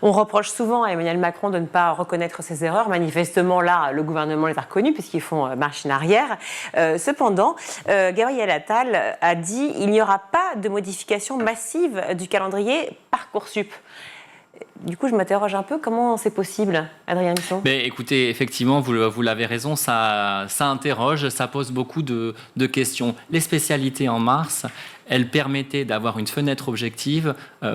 On reproche souvent à Emmanuel Macron de ne pas reconnaître ses erreurs. Manifestement, là, le gouvernement les a reconnues puisqu'ils font marche en arrière. Cependant, Gabriel Attal a dit qu'il n'y aura pas de modification massive du calendrier Parcoursup. Du coup, je m'interroge un peu, comment c'est possible, Adrien Misson ? Mais écoutez, effectivement, vous l'avez raison, ça interroge, ça pose beaucoup de questions. Les spécialités en mars, elles permettaient d'avoir une fenêtre objective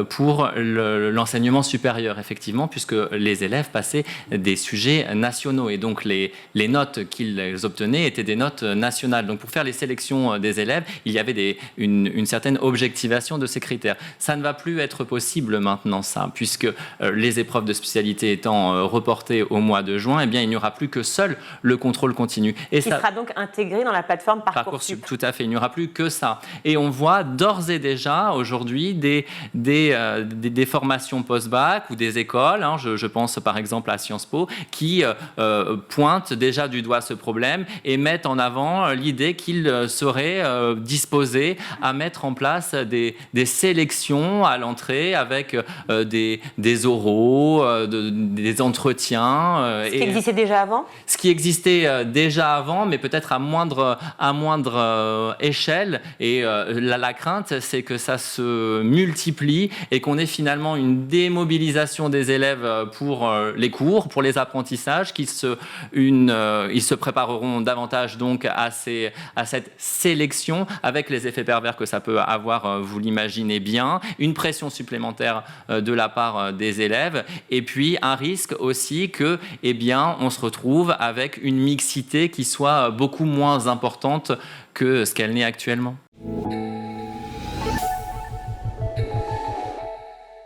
pour l'enseignement supérieur, effectivement, puisque les élèves passaient des sujets nationaux. Et donc, les notes qu'ils obtenaient étaient des notes nationales. Donc, pour faire les sélections des élèves, il y avait une certaine objectivation de ces critères. Ça ne va plus être possible maintenant, ça, puisque les épreuves de spécialité étant reportées au mois de juin, eh bien, il n'y aura plus que seul le contrôle continu. Et qui sera donc intégré dans la plateforme Parcoursup. Tout à fait, il n'y aura plus que ça. Et on voit d'ores et déjà aujourd'hui des formations post-bac ou des écoles, je pense par exemple à Sciences Po, qui pointent déjà du doigt ce problème et mettent en avant l'idée qu'ils seraient disposés à mettre en place des sélections à l'entrée avec des oraux, des entretiens. Ce qui existait déjà avant ? Ce qui existait déjà avant, mais peut-être à moindre échelle. Et la crainte, c'est que ça se multiplie et qu'on ait finalement une démobilisation des élèves pour les cours, pour les apprentissages, ils se prépareront davantage donc à cette sélection, avec les effets pervers que ça peut avoir, vous l'imaginez bien, une pression supplémentaire de la part des élèves, et puis un risque aussi que, on se retrouve avec une mixité qui soit beaucoup moins importante que ce qu'elle n'est actuellement.